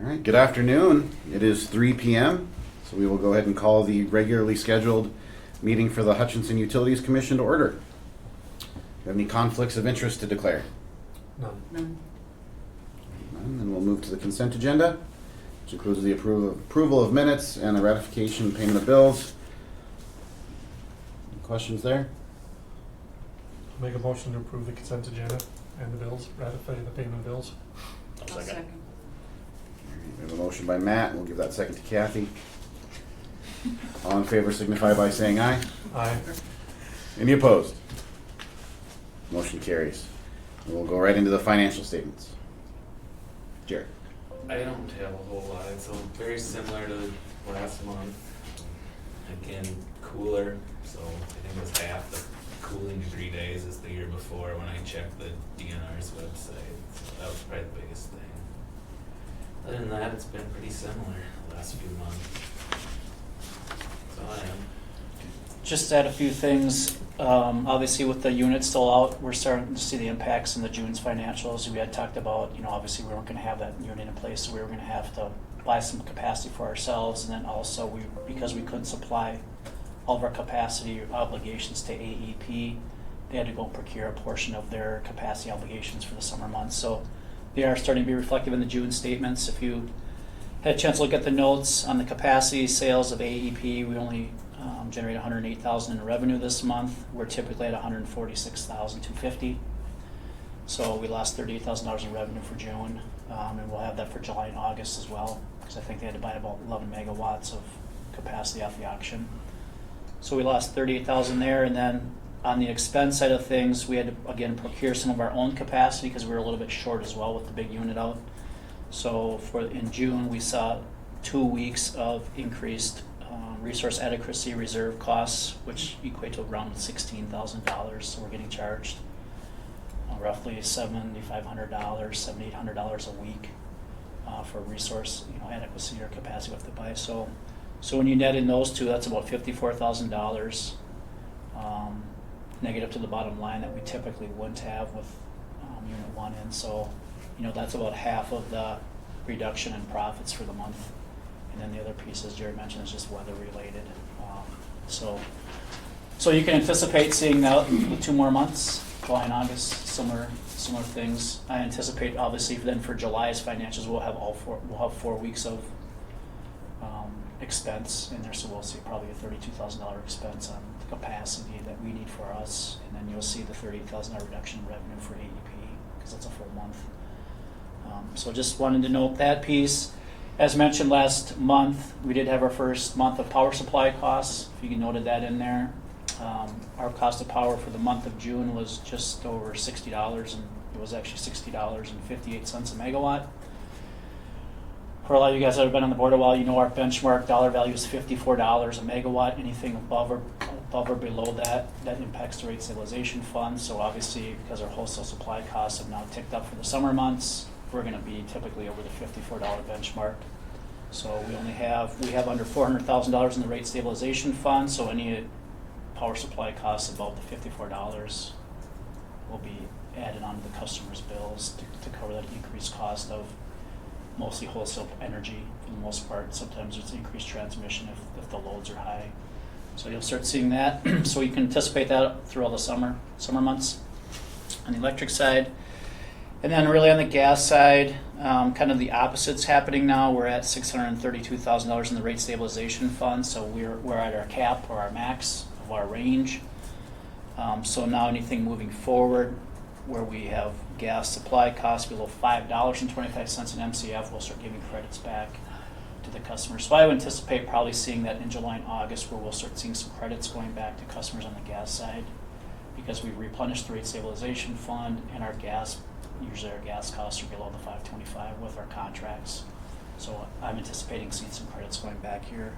All right, good afternoon. It is 3 p.m., so we will go ahead and call the regularly scheduled meeting for the Hutchinson Utilities Commission to order. Do you have any conflicts of interest to declare? None. None. Then we'll move to the consent agenda, which includes the approval of minutes and the ratification and payment of bills. Any questions there? I'll make a motion to approve the consent agenda and the bills, ratify the payment of bills. I'll second. We have a motion by Matt, and we'll give that second to Kathy. All in favor signify by saying aye. Aye. Any opposed? Motion carries. And we'll go right into the financial statements. Jared. I don't have a whole lot. It's very similar to last month. Again, cooler, so I think it was half the cooling degree days as the year before when I checked the DNR's website. So that was probably the biggest thing. Other than that, it's been pretty similar the last few months. That's all I have. Just to add a few things, obviously with the unit still out, we're starting to see the impacts in the June's financials. We had talked about, obviously we weren't going to have that unit in place, so we were going to have to buy some capacity for ourselves, and then also because we couldn't supply all of our capacity obligations to AEP, they had to go procure a portion of their capacity obligations for the summer months. So they are starting to be reflective in the June statements. If you had a chance to look at the notes on the capacity sales of AEP, we only generate $108,000 in revenue this month. We're typically at $146,250. So we lost $38,000 in revenue for June, and we'll have that for July and August as well, because I think they had to buy about 11 megawatts of capacity off the auction. So we lost $38,000 there, and then on the expense side of things, we had to again procure some of our own capacity because we were a little bit short as well with the big unit out. So in June, we saw 2 weeks of increased resource adequacy reserve costs, which equate to around $16,000. So we're getting charged roughly $7,500, $7,800 a week for resource adequacy or capacity we have to buy. So when you net in those two, that's about $54,000 negative to the bottom line that we typically wouldn't have with Unit 1 in. So that's about half of the reduction in profits for the month. And then the other piece, as Jared mentioned, is just weather related. So you can anticipate seeing that with 2 more months, July and August, similar things. I anticipate obviously then for July's financials we'll have 4 weeks of expense in there, so we'll see probably a $32,000 expense on the capacity that we need for us, and then you'll see the $38,000 reduction in revenue for AEP because that's a full month. So just wanted to note that piece. As mentioned last month, we did have our first month of power supply costs. If you noted that in there, our cost of power for the month of June was just over $60, and it was actually $60.58 a megawatt. For a lot of you guys that have been on the board a while, our benchmark dollar value is $54 a megawatt. Anything above or below that impacts the rate stabilization fund. So obviously, because our wholesale supply costs have now ticked up for the summer months, we're going to be typically over the $54 benchmark. So we have under $400,000 in the rate stabilization fund. So any power supply costs above the $54 will be added onto the customer's bills to cover that increased cost of mostly wholesale energy for the most part. Sometimes it's increased transmission if the loads are high. So you'll start seeing that. So you can anticipate that through all the summer months on the electric side. And then really on the gas side, kind of the opposite's happening now. We're at $632,000 in the rate stabilization fund. So we're at our cap or our max of our range. So now anything moving forward where we have gas supply costs below $5.25 an MCF, we'll start giving credits back to the customers. So I would anticipate probably seeing that in July and August where we'll start seeing some credits going back to customers on the gas side because we replenished the rate stabilization fund and usually our gas costs are below the $5.25 with our contracts. So I'm anticipating seeing some credits going back here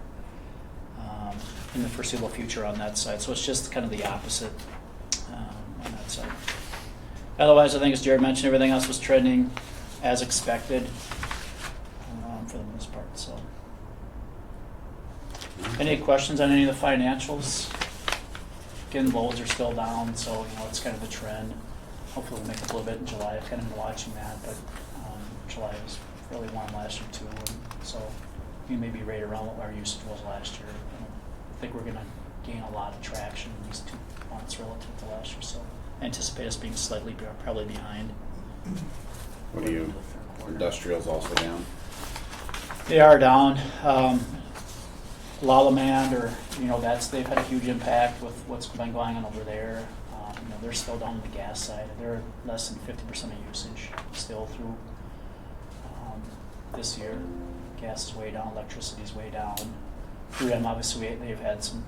in the foreseeable future on that side. So it's just kind of the opposite on that side. Otherwise, I think as Jared mentioned, everything else was trending as expected for the most part. So, any questions on any of the financials? Again, loads are still down, so it's kind of a trend. Hopefully we'll make up a little bit in July. I've kind of been watching that, but July was fairly warm last year too, and so we may be right around what our usage was last year. I don't think we're gonna gain a lot of traction in these 2 months relative to last year, so I anticipate us being slightly probably behind. What are you, Into the third quarter. industrial's also down? They are down. Lalaman, or they've had a huge impact with what's been going on over there. They're still down on the gas side. They're less than 50% of usage still through this year. Gas is way down, electricity is way down. 3M, obviously, they've had some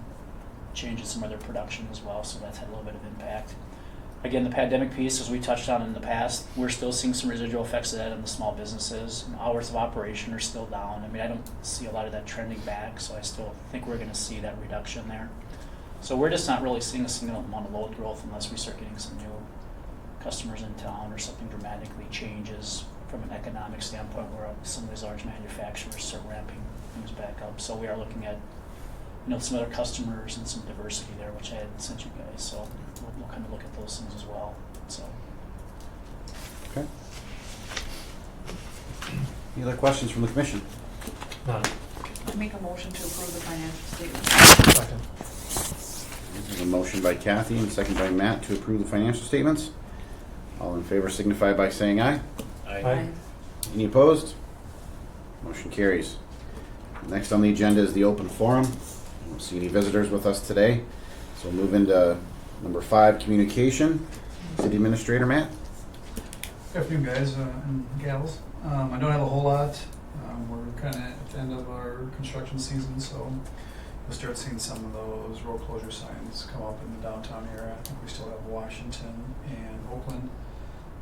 changes in some of their production as well, so that's had a little bit of impact. Again, the pandemic piece, as we touched on in the past, we're still seeing some residual effects of that in the small businesses. Hours of operation are still down. I mean, I don't see a lot of that trending back, so I still think we're going to see that reduction there. So we're just not really seeing a single amount of load growth unless we start getting some new customers in town or something dramatically changes from an economic standpoint where some of these large manufacturers start ramping things back up. So we are looking at some other customers and some diversity there, which I had sent you guys. So we'll kind of look at those things as well. So. Okay. Any other questions from the commission? None. I make a motion to approve the financial statement. Second. There's a motion by Kathy and a second by Matt to approve the financial statements. All in favor signify by saying aye. Aye. Any opposed? Motion carries. Next on the agenda is the open forum. I don't see any visitors with us today, so we'll move into number 5, communication. City Administrator Matt. Good afternoon, guys and gals. I don't have a whole lot. We're kind of at the end of our construction season, so we'll start seeing some of those road closure signs come up in the downtown area. I think we still have Washington and Oakland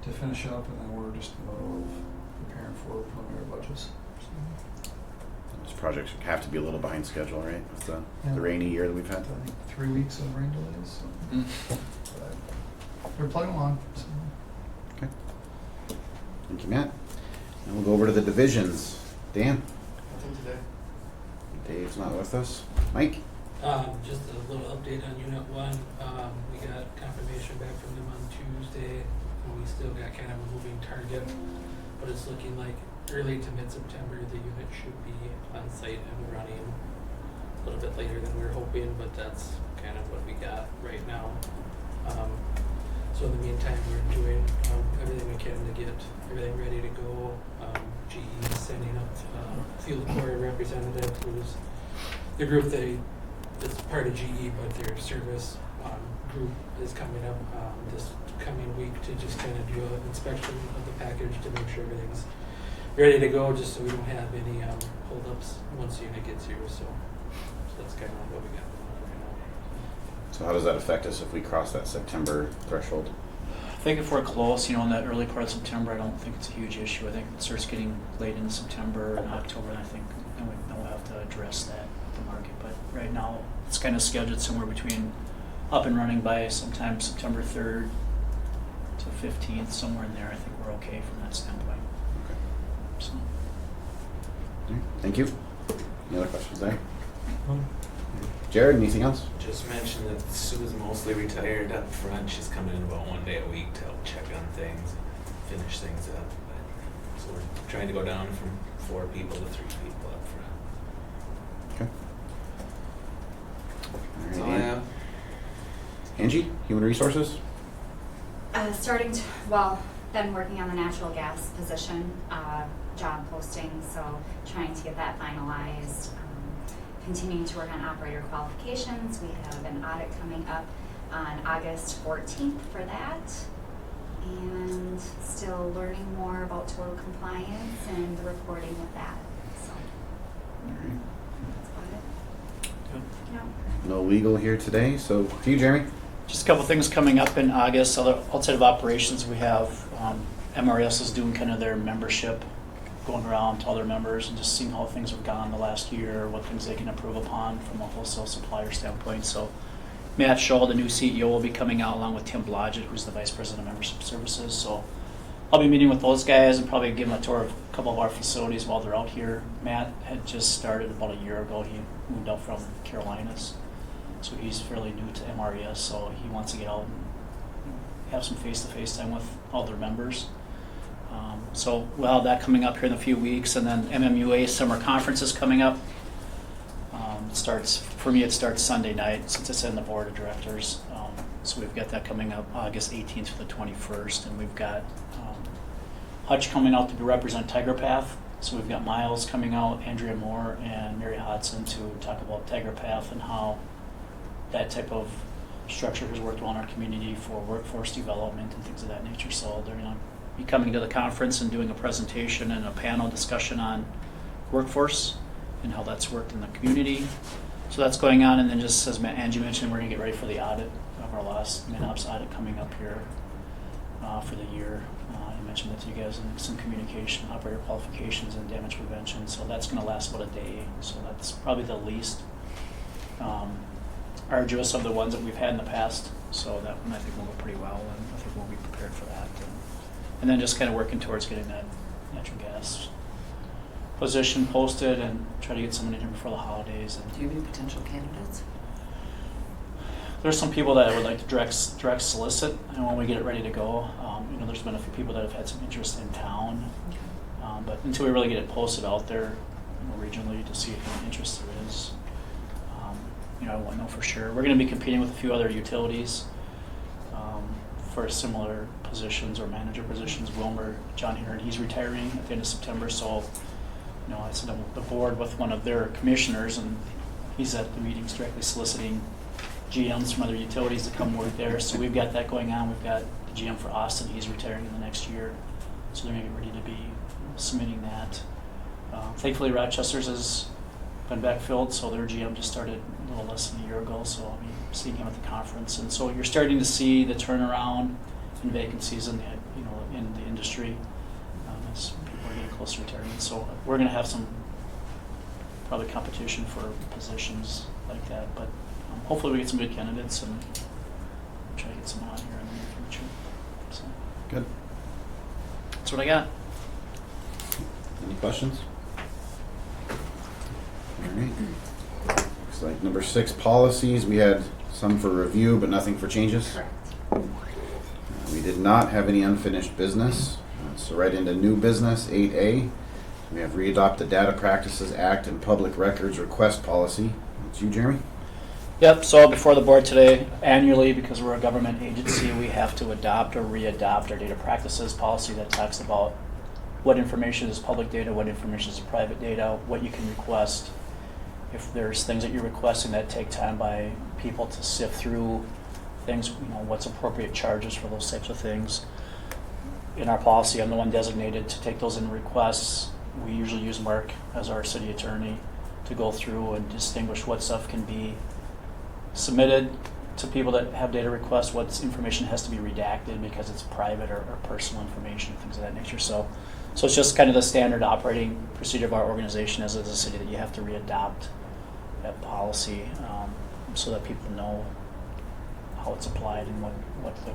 to finish up, and then we're just in the middle of preparing for preliminary budgets. Those projects have to be a little behind schedule, right? With the Yeah. rainy year that we've had. I think 3 weeks of rain delays. So. But we're plugging along. So. Okay. Thank you, Matt. Now we'll go over to the divisions. Dan? Nothing today. Dave's not with us. Mike? Just a little update on Unit 1. We got confirmation back from them on Tuesday, and we still got kind of a moving target, but it's looking like early to mid-September the unit should be on site and running. A little bit later than we were hoping, but that's kind of what we got right now. So in the meantime, we're doing everything we can to get everything ready to go. GE is sending up Field Corps representative, who's the group that's part of GE, but their service group is coming up this coming week to just kind of do an inspection of the package to make sure everything's ready to go, just so we don't have any holdups once the unit gets here. So that's kind of what we got going on right now. So how does that affect us if we cross that September threshold? I think if we're close, in that early part of September, I don't think it's a huge issue. I think it starts getting late in September and October, and I think then we'll have to address that with the market. But right now, it's kind of scheduled somewhere between up and running by sometime September 3rd to 15th, somewhere in there. I think we're okay from that standpoint. Okay. So. All right. Thank you. Any other questions there? None. Jared, anything else? Just mentioned that Sue's mostly retired up front. She's coming in about 1 day a week to help check on things, finish things up. So we're trying to go down from 4 people to 3 people up front. Okay. That's All all I right. have. Angie, Human Resources? Been working on the natural gas position job posting, so trying to get that finalized. Continuing to work on operator qualifications. We have an audit coming up on August 14th for that. And still learning more about total compliance and the reporting of that. So All right. that's about it. Yeah. No legal here today, so to you, Jeremy. Just a couple things coming up in August. Outside of operations, we have MRS is doing kind of their membership, going around to other members and just seeing how things have gone the last year, what things they can improve upon from a wholesale supplier standpoint. So Matt Shaw, the new CEO, will be coming out along with Tim Blodgett, who's the Vice President of Membership Services. So I'll be meeting with those guys and probably give them a tour of a couple of our facilities while they're out here. Matt had just started about a year ago. He moved up from Carolinas. So he's fairly new to MRES, so he wants to get out and have some face-to-face time with all their members. So we'll have that coming up here in a few weeks, and then MMUA Summer Conference is coming up. For me, it starts Sunday night since it's in the Board of Directors. So we've got that coming up August 18th to the 21st, and we've got Hutch coming out to represent Tiger Path. So we've got Miles coming out, Andrea Moore, and Mary Hutchinson to talk about Tiger Path and how that type of structure has worked well in our community for workforce development and things of that nature. So they're going to be coming to the conference and doing a presentation and a panel discussion on workforce and how that's worked in the community. So that's going on, and then just as Angie mentioned, we're going to get ready for the audit of our last MinOps audit coming up here for the year. I mentioned that to you guys in some communication, operator qualifications and damage prevention. So that's going to last about a day. So that's probably the least arduous of the ones that we've had in the past. So that one I think will go pretty well, and I think we'll be prepared for that. And then just kind of working towards getting that natural gas position posted and try to get someone in here before the holidays. And Do you have any potential candidates? there's some people that I would like to direct solicit, and when we get it ready to go, there's been a few people that have had some interest in town, but until we really get it posted out there, regionally to see if any interest there is, I won't know for sure. We're going to be competing with a few other utilities for similar positions or manager positions. Wilmer, John Heron, he's retiring at the end of September, so I sit on the board with one of their commissioners, and he's at the meetings directly soliciting GMs from other utilities to come work there. So we've got that going on. We've got the GM for Austin. He's retiring in the next year, so they're going to get ready to be submitting that. Thankfully, Rochester's has been backfilled, so their GM just started a little less than a year ago, so I'll be seeing him at the conference. And so you're starting to see the turnaround in vacancies in the industry as people are getting close to retirement. So we're going to have some probably competition for positions like that, but hopefully we get some good candidates and try to get some on here in the near future. So Good. that's what I got. Any questions? All right. Looks like number 6, policies. We had some for review, but nothing for changes. Correct. We did not have any unfinished business. So right into new business, 8A. We have readopt the Data Practices Act and Public Records Request Policy. That's you, Jeremy? Yep, so before the board today, annually, because we're a government agency, we have to adopt or readopt our data practices policy that talks about what information is public data, what information is private data, what you can request. If there's things that you're requesting that take time by people to sift through things, what's appropriate charges for those types of things. In our policy, I'm the one designated to take those in requests. We usually use Mark as our city attorney to go through and distinguish what stuff can be submitted to people that have data requests, what information has to be redacted because it's private or personal information, things of that nature. So it's just kind of the standard operating procedure of our organization as a city that you have to readopt that policy so that people know how it's applied and what the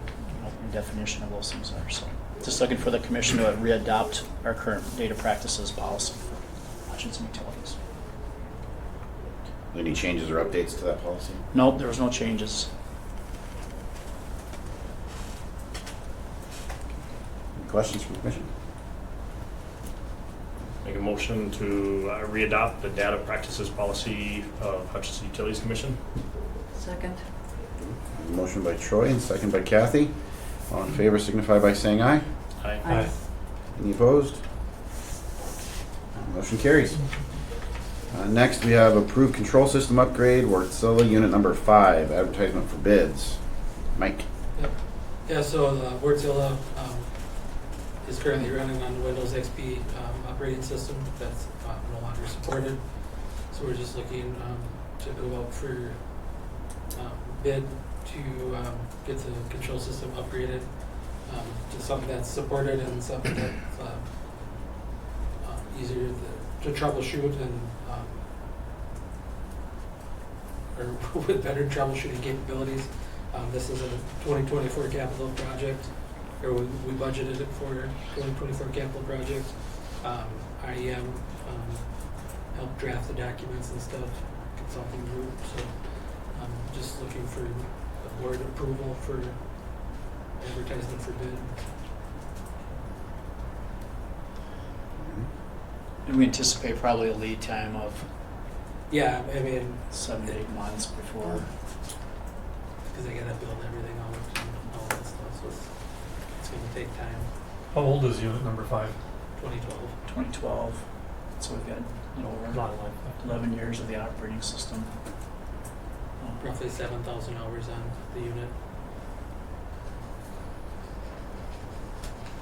definition of those things are. So just looking for the commission to readopt our current data practices policy for Hutchinson utilities. Any changes or updates to that policy? Nope, there was no changes. Any questions from the commission? Make a motion to readopt the data practices policy of Hutchinson Utilities Commission. Second. Motion by Troy and second by Kathy. All in favor signify by saying aye. Aye. Any opposed? Motion carries. Next, we have approved control system upgrade, Wartzilla unit number 5, advertisement for bids. Mike. Yeah, so Wartzilla is currently running on the Windows XP operating system that's no longer supported. So we're just looking to go out for bid to get the control system upgraded to something that's supported and something that's easier to troubleshoot and or with better troubleshooting capabilities. This is a 2024 capital project, or we budgeted it for 2024 capital project. IEM helped draft the documents and stuff, consulting group. So just looking for the board approval for advertisement for bid. And we anticipate probably a lead time of Yeah, I mean, 7 to 8 months before. because they gotta build everything out and all that stuff, so it's gonna take time. How old is unit number 5? 2012. 2012. So we've got a little over Not like that. 11 years of the operating system. Roughly 7,000 hours on the unit.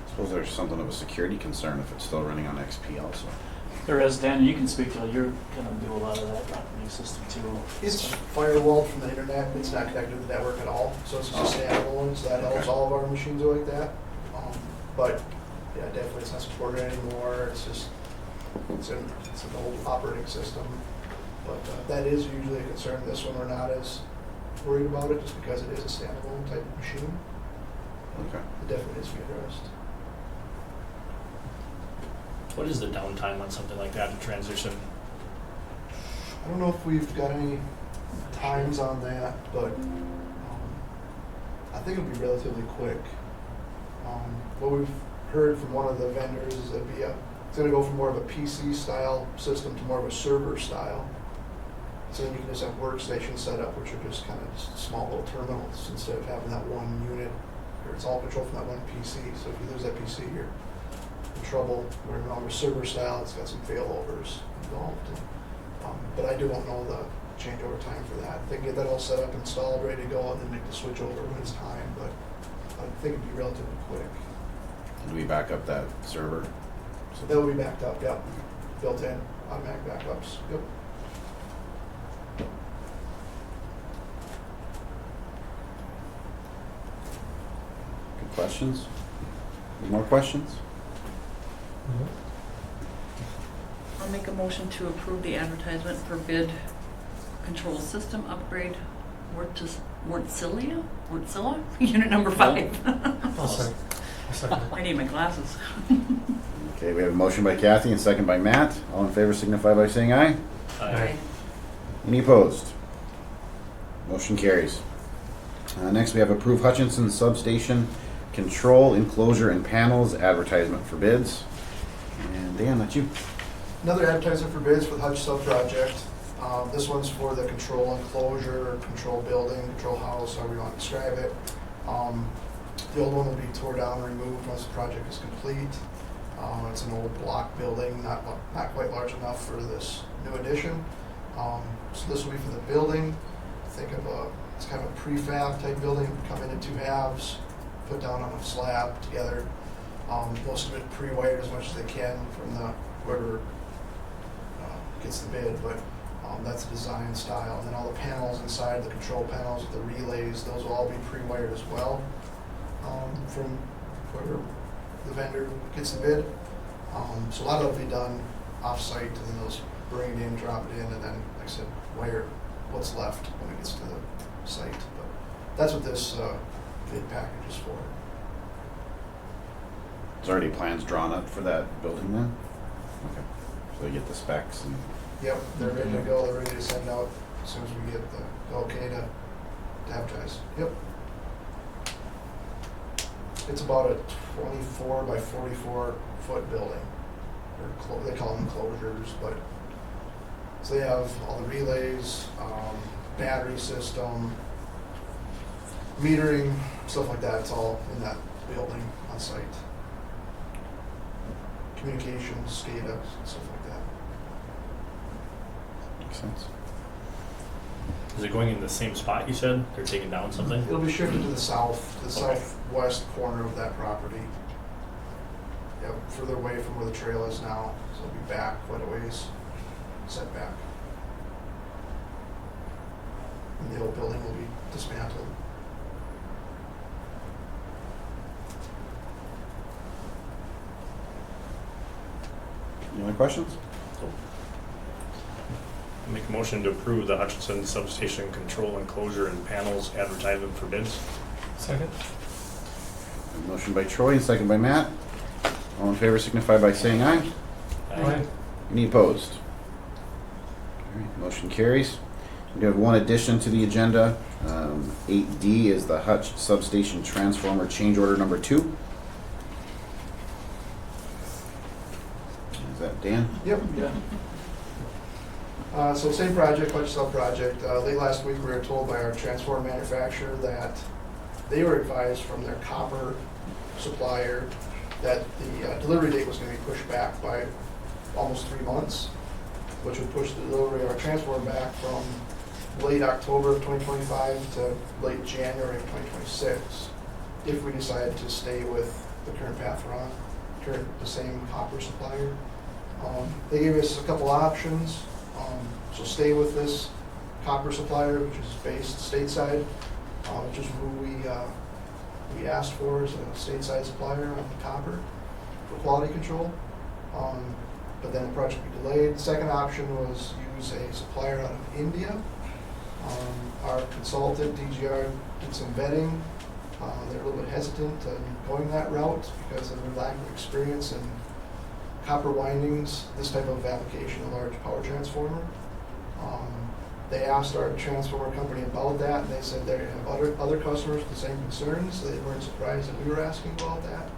I suppose there's something of a security concern if it's still running on XP also. There is, Dan, you can speak to it. You're gonna do a lot of that operating system too. It's firewalled from the internet, it's not connected to the network at all, so it's just standalone, so that helps Okay. all of our machines are like that. But, yeah, definitely it's not supported anymore, it's just, it's an old operating system. But that is usually a concern, this one we're not as worried about it, just because it is a standalone type of machine. Okay. It definitely needs to be addressed. What is the downtime on something like that to transition? I don't know if we've got any times on that, but I think it'll be relatively quick. What we've heard from one of the vendors is it's gonna go from more of a PC style system to more of a server style. So then you can just have workstations set up, which are just kind of small little terminals instead of having that one unit, or it's all controlled from that one PC. So if you lose that PC, you're in trouble. Where on a server style, it's got some failovers involved. But I don't know the changeover time for that. They can get that all set up, installed, ready to go, and then make the switch over when it's time. But I think it'd be relatively quick. Do we back up that server? So they'll be backed up, yep. Built in, automatic backups, yep. Good questions? Any more questions? I'll make a motion to approve the advertisement for bid control system upgrade Wartzilla, unit number 5. I'll second it. I need my glasses. Okay, we have a motion by Kathy and second by Matt. All in favor signify by saying aye. Aye. Any opposed? Motion carries. Next, we have approved Hutchinson substation control enclosure and panels advertisement for bids. And Dan, that's you. Another advertisement for bids for the Hutchinson project. This one's for the control enclosure, control building, control house, however you want to describe it. The old one will be tore down and removed once the project is complete. It's an old block building, not quite large enough for this new addition. So this will be for the building. Think of it's kind of a prefab type building, come in 2 halves, put down on a slab together. Most of it pre-wired as much as they can from whoever gets the bid, but that's the design style. And then all the panels inside, the control panels, the relays, those will all be pre-wired as well from whoever the vendor gets the bid. So a lot of it will be done off-site, and then they'll bring it in, drop it in, and then, like I said, wire what's left when it gets to the site. But that's what this bid package is for. There's already plans drawn up for that building then? Okay. So they get the specs and... Yep, they're ready to go. They're ready to send out as soon as we get the okay to advertise. Yep. It's about a 24 by 44 foot building. They call them enclosures, but so they have all the relays, battery system, metering, stuff like that. It's all in that building on site. Communications, SCADA, stuff like that. Makes sense. Is it going in the same spot you said? They're taking down something? It'll be shifted to the south, the Okay. southwest corner of that property. Yep, further away from where the trail is now, so it'll be back quite a ways, set back. And the old building will be dismantled. Any other questions? Make a motion to approve the Hutchinson substation control enclosure and panels advertisement for bids. Second? A motion by Troy and second by Matt. All in favor signify by saying aye. Aye. Any opposed? All right, motion carries. We do have one addition to the agenda. 8D is the Hutch substation transformer change order number 2. Is that Dan? Yep. Yeah. So same project, Hutchinson project. Late last week, we were told by our transformer manufacturer that they were advised from their copper supplier that the delivery date was going to be pushed back by almost 3 months, which would push the delivery of our transformer back from late October of 2025 to late January of 2026, if we decide to stay with the current path we're on, the same copper supplier. They gave us a couple options. So stay with this copper supplier, which is based stateside, which is who we asked for as a stateside supplier on the copper for quality control. But then the project would be delayed. The second option was use a supplier out of India. Our consultant, DGR, did some vetting. They're a little bit hesitant on going that route because of their lack of experience in copper windings, this type of application, a large power transformer. They asked our transformer company about that, and they said they have other customers with the same concerns, so they weren't surprised that we were asking about that.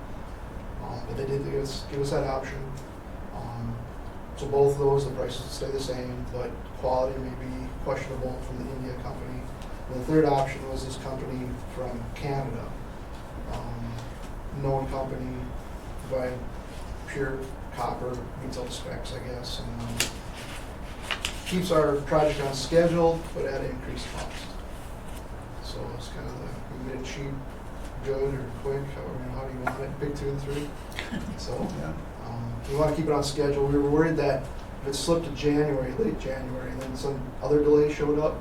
But they did give us that option. So both of those, the prices would stay the same, but quality may be questionable from the India company. And the third option was this company from Canada. Known company, provide pure copper, meets all the specs, I guess, and keeps our project on schedule, but at an increased cost. So it's kind of we can get it cheap, good, or quick, how do you want it, big 2 and 3. So Yeah. we want to keep it on schedule. We were worried that if it slipped to January, late January, and then some other delay showed up,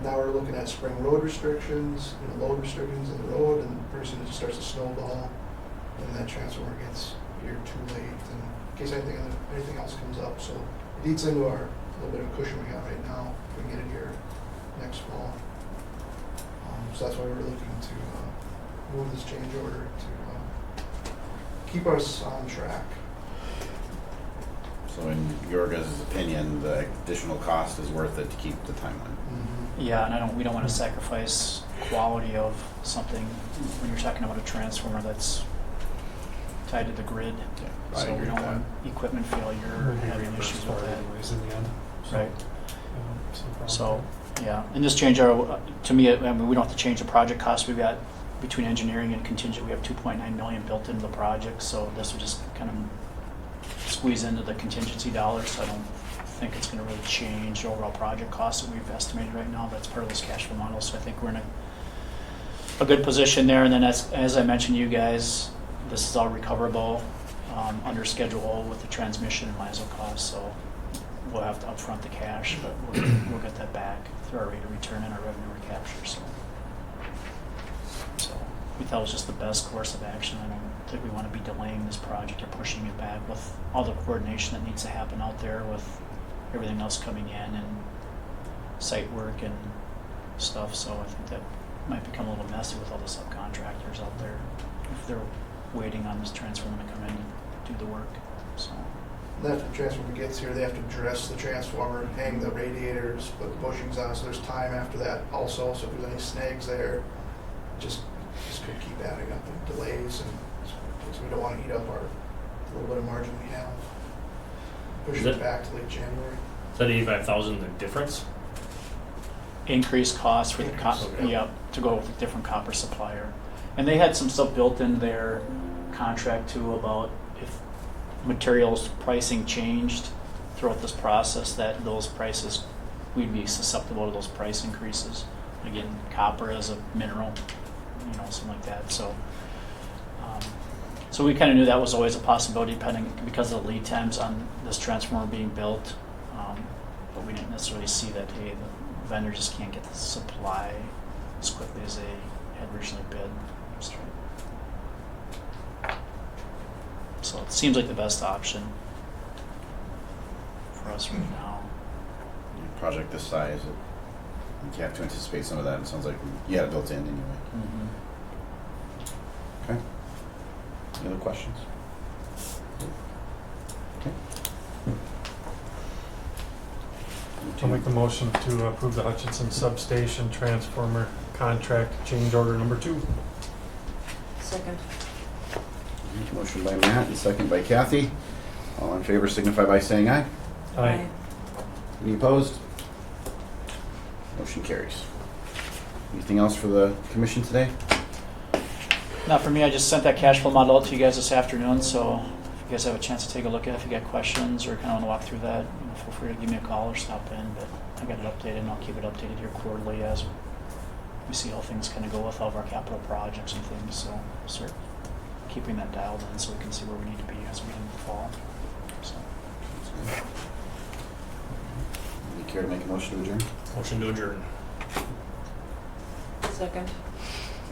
now we're looking at spring road restrictions, load restrictions in the road, and pretty soon it just starts to snowball, and that transformer gets here too late, and in case anything else comes up. So it eats into our little bit of cushion we got right now. If we can get it here next fall. So that's why we're looking to move this change order to keep us on track. So in your guys' opinion, the additional cost is worth it to keep the timeline? Yeah, and we don't want to sacrifice quality of something when you're talking about a transformer that's tied to the grid. Yeah, I So we agree don't with want equipment failure or We'll be having reimbursed issues for with it that. anyways in the end. So, Right. it's no problem So, there. yeah, and this change, to me, I mean, we don't have to change the project cost. We've got, between engineering and contingent, we have 2.9 million built into the project, so this would just kind of squeeze into the contingency dollars, so I don't think it's gonna really change the overall project cost that we've estimated right now. That's part of this cash flow model, so I think we're in a good position there. And then as I mentioned to you guys, this is all recoverable under Schedule with the transmission and MISO costs, so we'll have to upfront the cash, but we'll get that back through our rate of return and our revenue recapture. So we thought it was just the best course of action. I don't think we want to be delaying this project or pushing it back with all the coordination that needs to happen out there with everything else coming in and site work and stuff. So I think that might become a little messy with all the subcontractors out there if they're waiting on this transformer to come in and do the work. So. And after the transformer gets here, they have to dress the transformer, hang the radiators, put the bushings on, so there's time after that also. So if there's any snags there, just could keep adding up in delays, and because we don't want to eat up our little bit of margin we have. Push it back to late January. Is that 85,000 the difference? Increased costs for the to go with a different copper supplier. And they had some stuff built in their contract too about if materials pricing changed throughout this process, that those prices, we'd be susceptible to those price increases. Again, copper as a mineral, something like that. So so we kind of knew that was always a possibility because of the lead times on this transformer being built. But we didn't necessarily see that, hey, the vendor just can't get the supply as quickly as they had originally bid. So it seems like the best option for us right now. A project this size, you have to anticipate some of that. It sounds like you had it built in anyway. Mm-hmm. Okay. Any other questions? Okay. I'll make the motion to approve the Hutchinson substation transformer contract change order number 2. Second. Motion by Matt and second by Kathy. All in favor signify by saying aye. Aye. Any opposed? Motion carries. Anything else for the commission today? Not for me, I just sent that cash flow model out to you guys this afternoon, so if you guys have a chance to take a look at it, if you got questions or kind of want to walk through that, feel free to give me a call or stop in, but I got it updated and I'll keep it updated here quarterly as we see how things kind of go with all of our capital projects and things, so start keeping that dialed in so we can see where we need to be as we get into the fall. So. You care to make a motion to adjourn? Motion to adjourn. Second.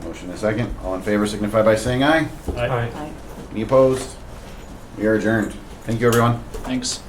Motion and a second. All in favor signify by saying aye. Aye. Aye. Any opposed? We are adjourned. Thank you, everyone. Thanks.